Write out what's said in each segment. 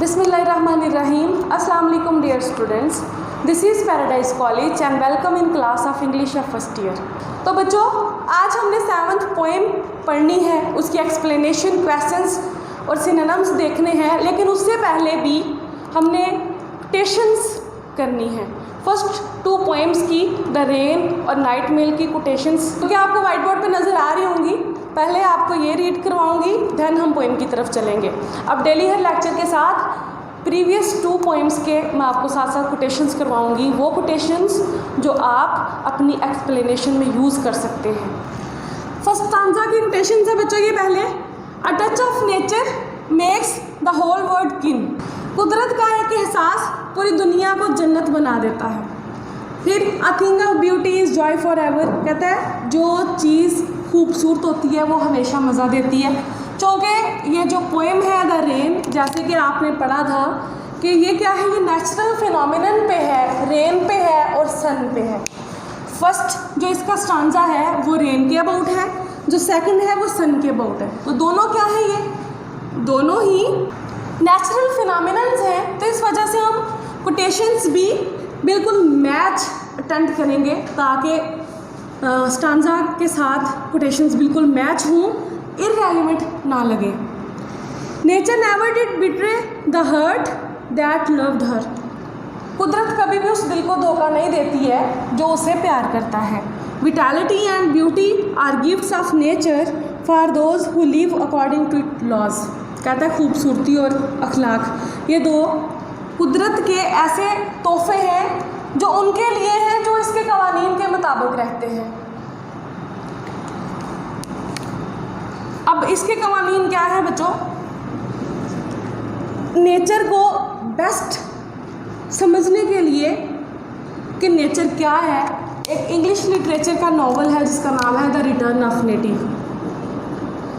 Bismillahirrahmanirrahim. Assalamu alaikum dear students. This is Paradise College and welcome in class of English of first year. तो बच्चों आज हमने 7th poem पढ़नी है, उसकी एक्सप्लेनेशन, क्वेश्चंस और सिनोनिम्स देखने हैं, लेकिन उससे पहले भी हमने कोटेशंस करनी है। फर्स्ट 2 पोएम्स की द रेन और नाइट मेल की कोटेशंस क्योंकि आपको वाइट बोर्ड पे नज़र आ रही होंगी। पहले आपको ये रीड करवाऊंगी, देन हम पोएम की तरफ चलेंगे। अब डेली हर लेक्चर के साथ प्रीवियस 2 पोएम्स के मैं आपको साथ साथ कोटेशंस करवाऊंगी, वो कोटेशंस जो आप अपनी एक्सप्लेनेशन में यूज़ कर सकते हैं। फर्स्ट स्टांजा की कोटेशंस है बच्चों ये पहले। A touch of nature makes the whole world kin. कुदरत का एक एहसास पूरी दुनिया को जन्नत बना देता है। फिर a thing of beauty is Joy for ever, कहता है जो चीज़ खूबसूरत होती है वो हमेशा मज़ा देती है। क्योंकि ये जो पोएम है द रेन, जैसे कि आपने पढ़ा था कि ये क्या है, ये नेचुरल फिनोमिनन पे है, रेन पे है और सन पे है। फर्स्ट जो इसका स्टांजा है वो रेन के अबाउट है, जो सेकंड है वो सन के अबाउट है। तो दोनों क्या है, ये दोनों ही नेचुरल फिनोमिनन्स हैं। तो इस वजह से हम कोटेशंस भी बिल्कुल मैच अटेंड करेंगे ताकि स्टांजा के साथ कोटेशंस बिल्कुल मैच हों, इररेलेवेंट ना लगे। Nature never did betray the heart that loved her. कुदरत कभी भी उस दिल को धोखा नहीं देती है जो उसे प्यार करता है। Vitality and beauty are gifts of nature for those who live according to it laws. कहता है खूबसूरती और अखलाक ये 2 कुदरत के ऐसे तोहफे हैं जो उनके लिए हैं जो इसके कवानीन के मुताबिक रहते हैं। अब इसके कवानीन क्या है बच्चों, नेचर को बेस्ट समझने के लिए कि नेचर क्या है, एक इंग्लिश लिटरेचर का नॉवल है जिसका नाम है द रिटर्न ऑफ नेटिव।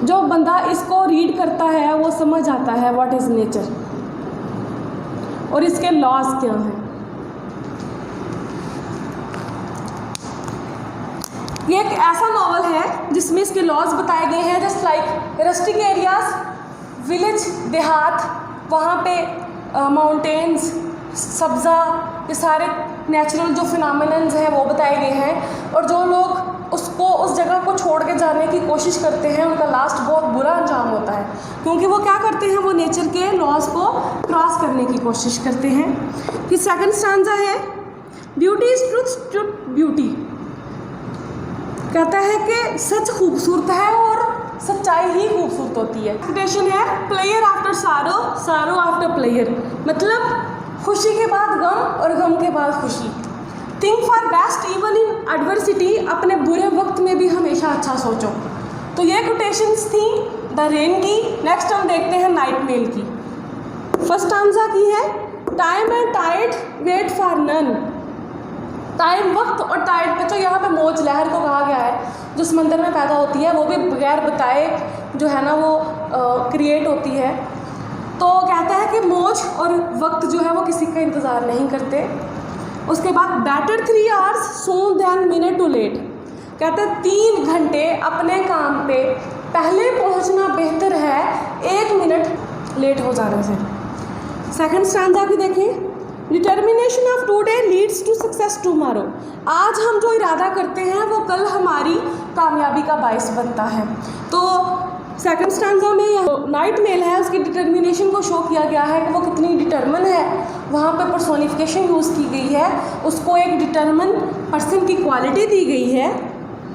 जो बंदा इसको रीड करता है वो समझ आता है व्हाट इज़ नेचर और इसके लॉज क्या हैं। ये एक ऐसा नॉवल है जिसमें इसके लॉज बताए गए हैं, just like rustic areas, village, देहात, वहाँ पे माउंटेन्स, सब्ज़ा, ये सारे नेचुरल जो फिनोमिनन्स हैं वो बताए गए हैं। और जो लोग उसको उस जगह को छोड़ के जाने की कोशिश करते हैं उनका लास्ट बहुत बुरा अंजाम होता है, क्योंकि वो क्या करते हैं, वो नेचर के लॉज को क्रॉस करने की कोशिश करते हैं। फिर सेकंड स्टांजा है beauty is truth truth beauty. कहता है कि सच खूबसूरत है और सच्चाई ही खूबसूरत होती है। कोटेशन है प्लेयर आफ्टर सारो, सारो आफ्टर प्लेयर, मतलब खुशी के बाद गम और गम के बाद खुशी। Think for best even in adversity, अपने बुरे वक्त में भी हमेशा अच्छा सोचो। तो ये कोटेशंस थी द रेन की। नेक्स्ट हम देखते हैं नाइट मेल की। फर्स्ट स्टांजा की है time and tide wait for none. Time वक्त और टाइड बच्चों यहाँ पे मौज लहर को कहा गया है, जो समंदर में पैदा होती है वो भी बगैर बताए जो है ना वो क्रिएट होती है। तो कहता है कि मौज और वक्त जो है वो किसी का इंतज़ार नहीं करते। उसके बाद better 3 hours soon than minute too late. कहता है 3 घंटे अपने काम पे पहले पहुंचना बेहतर है 1 मिनट लेट हो जाने से। सेकंड स्टांजा की देखें, determination of today leads to success tomorrow. आज हम जो इरादा करते हैं वो कल हमारी कामयाबी का बायस बनता है। तो सेकंड स्टांजा में नाइट मेल है, उसकी डिटर्मिनेशन को शो किया गया है कि वो कितनी डिटर्मिन है। वहाँ पे पर्सोनिफिकेशन यूज़ की गई है, उसको एक डिटर्मिन पर्सन की क्वालिटी दी गई है।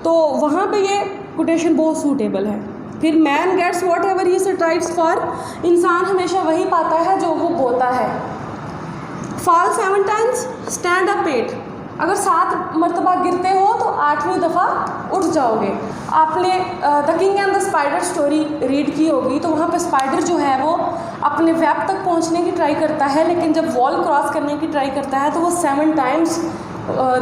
तो वहाँ पे ये कोटेशन बहुत सूटेबल है। फिर man gets whatever he strives for, इंसान हमेशा वही पाता है जो वो बोता है। फॉल 7 टाइम्स स्टैंड अप 8, अगर 7 मरतबा गिरते हो तो 8वीं दफ़ा उठ जाओगे। आपने the king and the spider story read की होगी, तो वहाँ पे स्पाइडर जो है वो अपने वेब तक पहुँचने की ट्राई करता है, लेकिन जब वॉल क्रॉस करने की ट्राई करता है तो वो 7 टाइम्स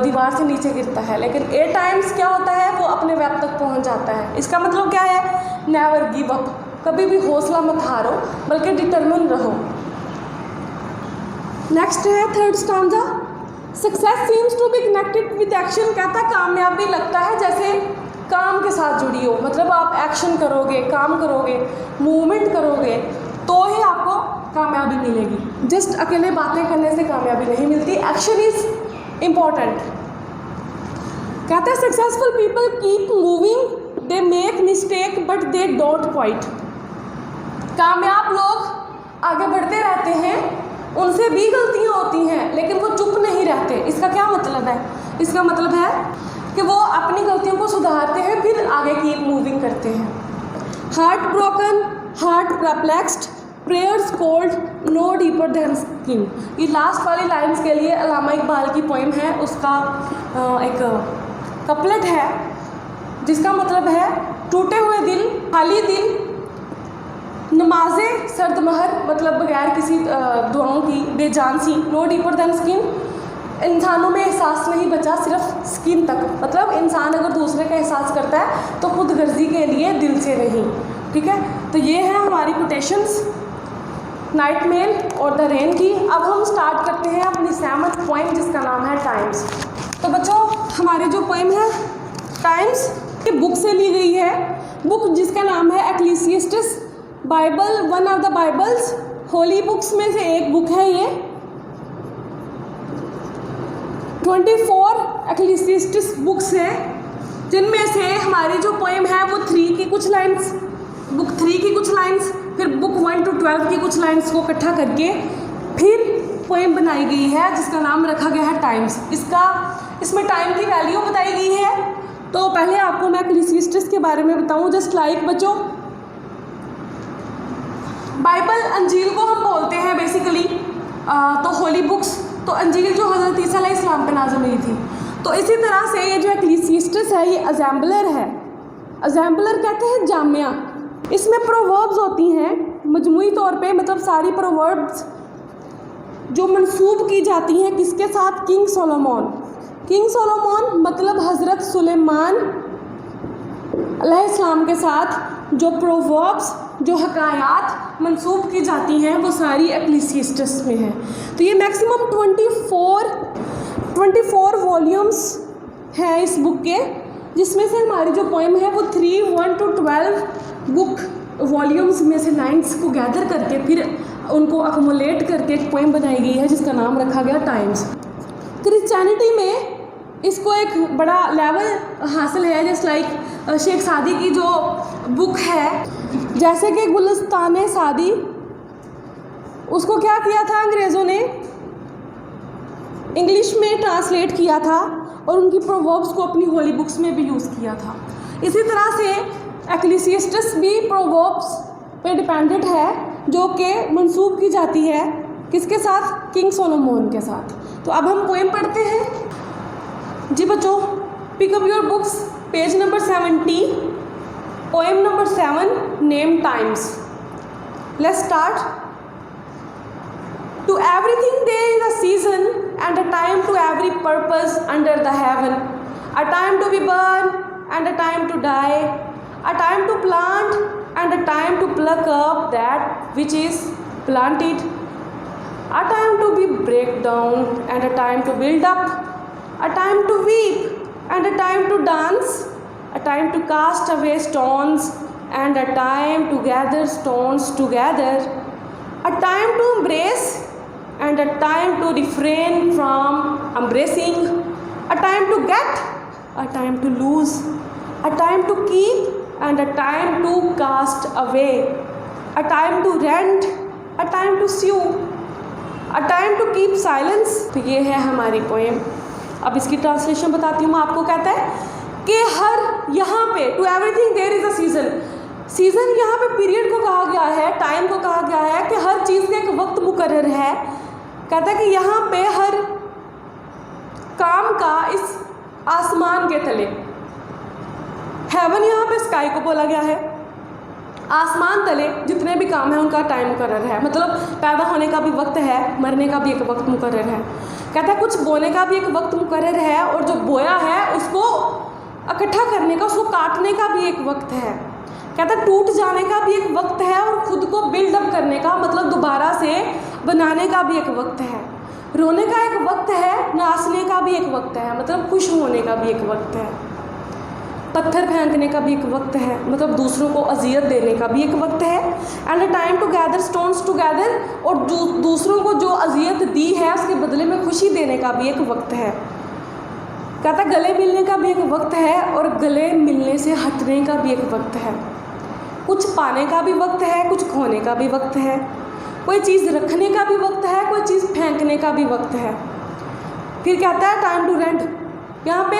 दीवार से नीचे गिरता है, लेकिन 8 टाइम्स क्या होता है, वो अपने वेब तक पहुँच जाता है। इसका मतलब क्या है, नेवर गिव अप, कभी भी हौसला मत हारो बल्कि डिटरमिन रहो। नेक्स्ट है third stanza, success seems to be connected with action. कहता है कामयाबी लगता है जैसे काम के साथ जुड़ी हो, मतलब आप एक्शन करोगे, काम करोगे, मूवमेंट करोगे तो ही आपको कामयाबी मिलेगी। जस्ट अकेले बातें करने से कामयाबी नहीं मिलती, एक्शन इज इम्पॉर्टेंट। कहते हैं successful people keep moving, they make mistake but they don't quite. कामयाब लोग आगे बढ़ते रहते हैं, उनसे भी गलतियां होती हैं लेकिन वो चुप नहीं रहते। इसका क्या मतलब है? इसका मतलब है कि वो अपनी गलतियों को सुधारते हैं, फिर आगे कीप मूविंग करते हैं। Heart broken, heart perplexed, prayers cold, no deeper than skin. ये लास्ट वाली लाइंस के लिए अल्लामा इकबाल की पोइम है, उसका एक कपलेट है जिसका मतलब है टूटे हुए दिल, खाली दिल, नमाजें सर्द महर, मतलब बगैर किसी दुआओं की बेजान सी, नो डीपर देन स्किन। इंसानों में एहसास नहीं बचा, सिर्फ स्किन तक। मतलब इंसान अगर दूसरे का एहसास करता है तो खुद गर्जी के लिए, दिल से नहीं। ठीक है, तो ये है हमारी कोटेशंस नाइट मेल और द रेन की। अब हम स्टार्ट करते हैं अपनी 7th पोइम जिसका नाम है टाइम्स। तो बच्चों, हमारी जो पोइम है टाइम्स ये बुक से ली गई है, बुक जिसका नाम है Ecclesiastes Bible, one of the Bibles, holy books में से एक बुक है ये। 24 एक्लीसियस्टिस बुक्स हैं, जिनमें से हमारी जो पोएम है वो 3 की कुछ लाइन्स, बुक 3 की कुछ लाइन्स, फिर बुक 1 to 12 की कुछ लाइन्स को इकट्ठा करके फिर पोएम बनाई गई है जिसका नाम रखा गया है टाइम्स। इसमें टाइम की वैल्यू बताई गई है। तो पहले आपको मैं एक्लीसियस्टिस के बारे में बताऊं। जस्ट लाइक बच्चों, बाइबल अंजील को हम बोलते हैं बेसिकली, तो होली बुक्स, तो अंजील जो हज़रत ईसा अलैहिस्सलाम पे नाज़िल हुई थी। तो इसी तरह से ये जो एक्लीसियस्टिस है ये असेंबलर है। असेंबलर कहते हैं जामिया। इसमें प्रोवर्ब्स होती हैं मजमूई तौर पे, मतलब सारी प्रोवर्ब्स जो मंसूब की जाती हैं किसके साथ? King Solomon. किंग सोलोमन मतलब हज़रत सुलेमान अलैहिस्सलाम के साथ जो प्रोवर्ब्स, जो हकायात मंसूब की जाती हैं वो सारी एक्लीसियस्टिस में है। तो ये मैक्सिमम 24 वॉल्यूम्स हैं इस बुक के, जिसमें से हमारी जो पोएम है वो 3 1 to 12 बुक वॉल्यूम्स में से लाइन्स को गैदर करके फिर उनको अकोमोलेट करके एक पोएम बनाई गई है जिसका नाम रखा गया टाइम्स। क्रिश्चियनिटी में इसको एक बड़ा लेवल हासिल है, जैसे लाइक शेख सादी की जो बुक है, जैसे कि गुलिस्तान सादी, उसको क्या किया था अंग्रेज़ों ने, इंग्लिश में ट्रांसलेट किया था और उनकी प्रोवर्ब्स को अपनी होली बुक्स में भी यूज़ किया था। इसी तरह से एक्लीसियस्टिस भी प्रोवर्ब्स पे डिपेंडेंट है, जो कि मंसूब की जाती है किसके साथ? किंग सोलोमन के साथ। तो अब हम पोएम पढ़ते हैं जी बच्चों। Pick up your books, page number 70, poem number 7, name times. Let's start. To everything there is a season and a time to every purpose under the heaven. A time to be born and a time to die. A time to plant and a time to pluck up that which is planted. A time to be break down and a time to build up. A time to weep and a time to dance. A time to cast away stones and a time to gather stones together. A time to embrace and a time to refrain from embracing, a time to get, a time to lose, a time to keep and a time to cast away, a time to rent, a time to sue, a time to keep silence। तो ये है हमारी poem. अब इसकी translation बताती हूँ मैं आपको। कहता है कि हर यहाँ पे to everything there is a season. Season यहाँ पे पीरियड को कहा गया है, टाइम को कहा गया है कि हर चीज़ का एक वक्त मुकर्रर है। कहता है कि यहाँ पे हर काम का इस आसमान के तले, हेवन यहाँ पे स्काई को बोला गया है, आसमान तले जितने भी काम हैं उनका टाइम मुकर्रर है। मतलब पैदा होने का भी वक्त है, मरने का भी एक वक्त मुकर्रर है। कहता है कुछ बोने का भी एक वक्त मुकर्रर है और जो बोया है उसको इकट्ठा करने का, उसको काटने का भी एक वक्त है। कहता है टूट जाने का भी एक वक्त है और खुद को बिल्डअप करने का, मतलब दोबारा से बनाने का भी एक वक्त है। रोने का एक वक्त है, नाचने का भी एक वक्त है, मतलब खुश होने का भी एक वक्त है। पत्थर फेंकने का भी एक वक्त है, मतलब दूसरों को अजियत देने का भी एक वक्त है। And a time to gather stones together, और दूसरों को जो अजियत दी है उसके बदले में खुशी देने का भी एक वक्त है। कहता गले मिलने का भी एक वक्त है और गले मिलने से हटने का भी एक वक्त है। कुछ पाने का भी वक्त है, कुछ खोने का भी वक्त है। कोई चीज़ रखने का भी वक्त है, कोई चीज़ फेंकने का भी वक्त है। फिर कहता है टाइम टू रेंट, यहाँ पे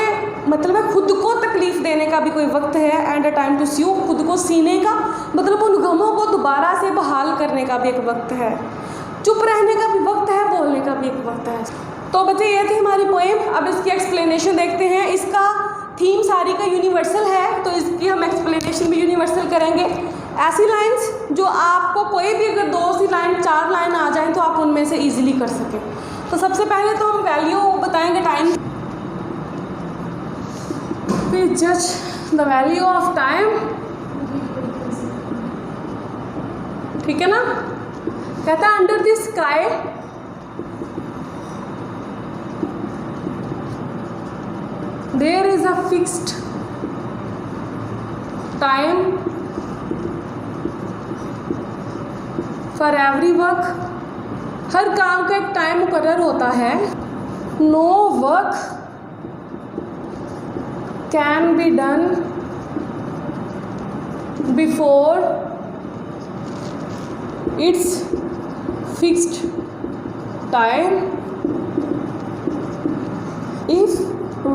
मतलब है खुद को तकलीफ़ देने का भी कोई वक्त है। एंड अ टाइम टू स्यू, खुद को सीने का मतलब उन गमों को दोबारा से बहाल करने का भी एक वक्त है। चुप रहने का भी वक्त है, बोलने का भी एक वक्त है। तो बच्चे ये थी हमारी पोएम। अब इसकी एक्सप्लेनेशन देखते हैं। इसका थीम सारी का यूनिवर्सल है, तो इसकी हम एक्सप्लेनेशन भी यूनिवर्सल करेंगे। ऐसी लाइंस जो आपको कोई भी अगर 2 सी लाइन 4 लाइन आ जाए तो आप उनमें से ईजिली कर सकें। तो सबसे पहले तो हम वैल्यू बताएंगे time. We judge the value of time, ठीक है ना। कहता है under the sky there is a fixed time for every work, हर काम का एक टाइम मुकर्रर होता है। No work can be done before its fixed time if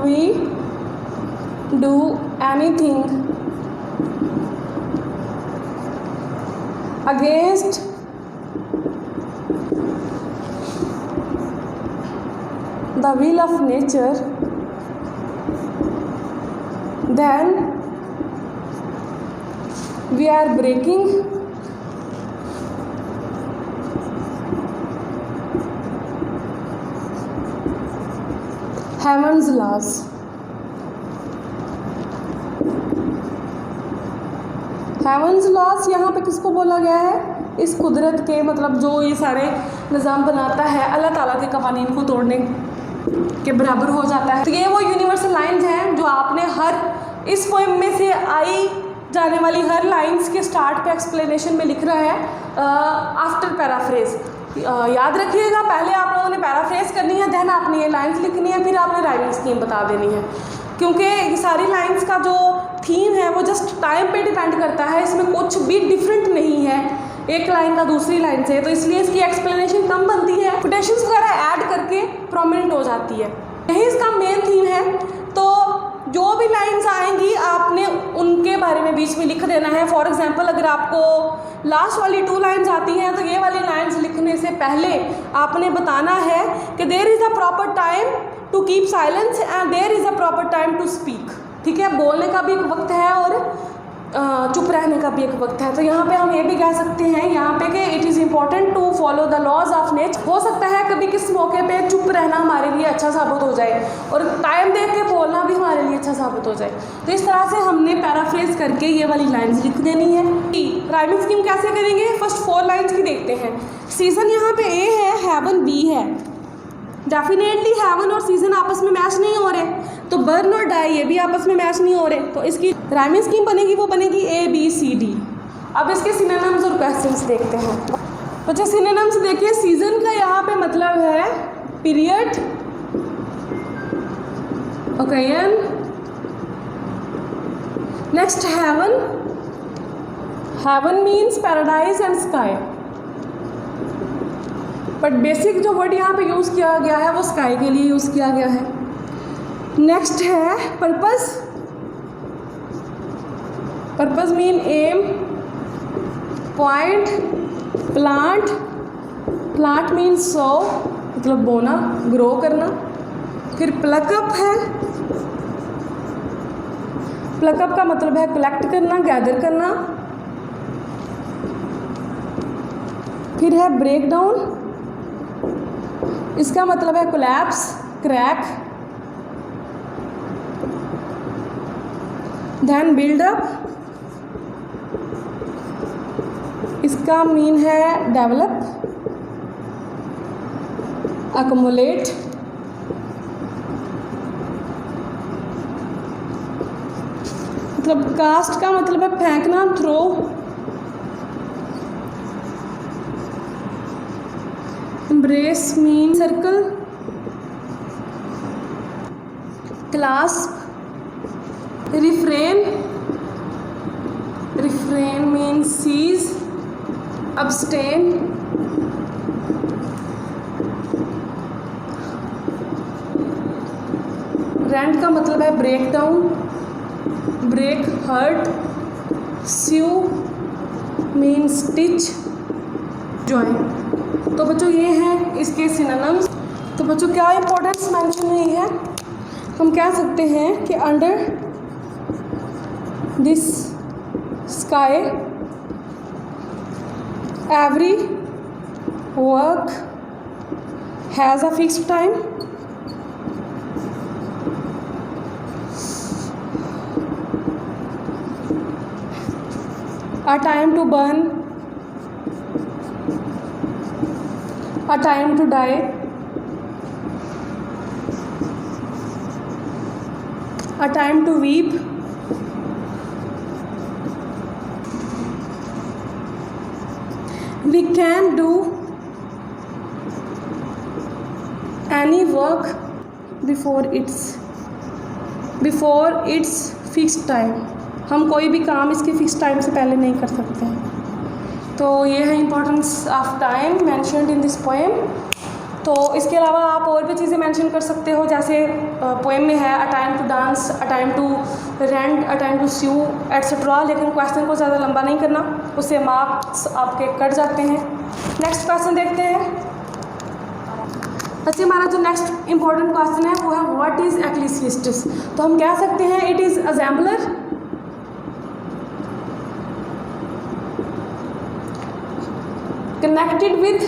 we do anything against the will of nature, then we are breaking heaven's laws। Heaven's laws यहाँ पे किसको बोला गया है? इस कुदरत के, मतलब जो ये सारे निज़ाम बनाता है, अल्लाह ताला के कवानीन को तोड़ने के बराबर हो जाता है। तो ये वो यूनिवर्सल लाइंस हैं जो आपने हर इस पोएम में से आई जाने वाली हर लाइंस के स्टार्ट पे एक्सप्लेनेशन में लिख रहा है आफ्टर पैराफ्रेज। याद रखिएगा, पहले आप लोगों ने पैराफ्रेज करनी है, देन आपने ये लाइंस लिखनी है, फिर आपने राइमिंग स्कीम बता देनी है। क्योंकि ये सारी लाइंस का जो थीम है वो जस्ट टाइम पे डिपेंड करता है, इसमें कुछ भी डिफरेंट नहीं है एक लाइन का दूसरी लाइन से, तो इसलिए इसकी एक्सप्लेनेशन कम बनती है, कोटेशंस वगैरह ऐड करके प्रोमिनेंट हो जाती है। यही इसका मेन थीम है। तो जो भी लाइंस आएंगी आपने उनके बारे में बीच में लिख देना है। फॉर एग्जांपल अगर आपको लास्ट वाली 2 लाइंस आती हैं तो ये वाली लाइंस लिखने से पहले आपने बताना है कि there is a proper time to keep silence and there is a proper time to speak. ठीक है, बोलने का भी एक वक्त है और चुप रहने का भी एक वक्त है। तो यहाँ पे हम ये भी कह सकते हैं यहाँ पे कि it is important to follow the laws of nature. हो सकता है कभी किस मौके पे चुप रहना हमारे लिए अच्छा साबित हो जाए और टाइम देख के बोलना भी हमारे लिए अच्छा साबित हो जाए। तो इस तरह से हमने पैराफ्रेज करके ये वाली लाइन्स लिख देनी है। राइमिंग स्कीम कैसे करेंगे? फर्स्ट 4 लाइन्स की देखते हैं। सीजन यहाँ पे ए है, हेवन बी है। डेफिनेटली हेवन और सीजन आपस में मैच नहीं हो रहे, तो बर्न और डाई ये भी आपस में मैच नहीं हो रहे, तो इसकी राइमिंग स्कीम बनेगी, वो बनेगी ए बी सी डी। अब इसके सिनोनिम्स और क्वेश्चंस देखते हैं। तो जो सिनोनिम्स देखिए, सीजन का यहाँ पे मतलब है period, occasion. Next heaven, heaven means paradise and sky, but basic जो वर्ड यहाँ पे यूज़ किया गया है वो स्काई के लिए यूज़ किया गया है। नेक्स्ट है purpose, purpose mean aim, point, plant, plant mean sow मतलब बोना, ग्रो करना। फिर प्लकअप है, प्लकअप का मतलब है कलेक्ट करना, गैदर करना। फिर है ब्रेक डाउन, इसका मतलब है कोलैप्स, क्रैक। देन बिल्डअप, इसका मीन है डेवलप, अकोमुलेट। मतलब कास्ट का मतलब है फेंकना, throw. Embrace mean circle. Clasp. Refrain, refrain mean cease. Abstain. Rent का मतलब है break down, break, hurt. Sew mean stitch, join. तो बच्चों ये हैं इसके सिनोनिम्स। तो बच्चों क्या इंपॉर्टेंस मेंशन हुई है, हम कह सकते हैं कि under this sky every work has a fixed time. A time to burn, a time to die, a time to weep, we can do any work before its fixed time। हम कोई भी काम इसके फिक्स टाइम से पहले नहीं कर सकते हैं। तो ये है importance of time mentioned in this poem. तो इसके अलावा आप और भी चीज़ें मेंशन कर सकते हो, जैसे पोएम में है a time to dance, a time to rent, a time to sew etcetera. लेकिन क्वेश्चन को ज़्यादा लंबा नहीं करना, उससे मार्क्स आपके कट जाते हैं। नेक्स्ट क्वेश्चन देखते हैं बच्चे। हमारा जो नेक्स्ट इंपॉर्टेंट क्वेश्चन है वो है व्हाट इज़ एक्लीसिएस्टिस। तो हम कह सकते हैं it is assembler, connected with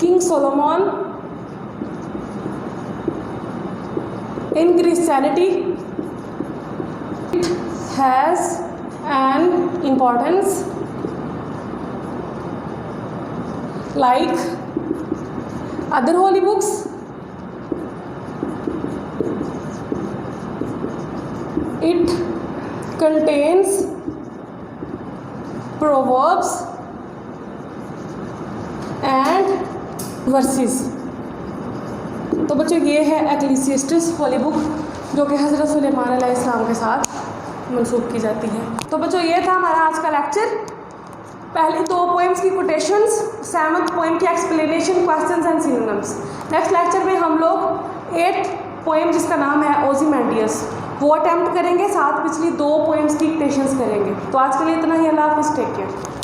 King Solomon in Christianity. It has an importance like other holy books. It contains proverbs and verses। तो बच्चों ये है एक्लीसिएस्टिस होली बुक, जो कि हज़रत सुलेमान अलैहिस्सलाम के साथ मंसूब की जाती है। तो बच्चों ये था हमारा आज का लेक्चर। पहली 2 पोएम्स की कोटेशंस, 7th पोएम की explanation, questions and synonyms. Next lecture में हम लोग 8th पोएम जिसका नाम है ओज़िमैंडियस वो अटैम्प्ट करेंगे, साथ पिछली 2 पोएम्स की कोटेशंस करेंगे। तो आज के लिए इतना ही। अल्लाह हाफ़िज़, टेक केयर।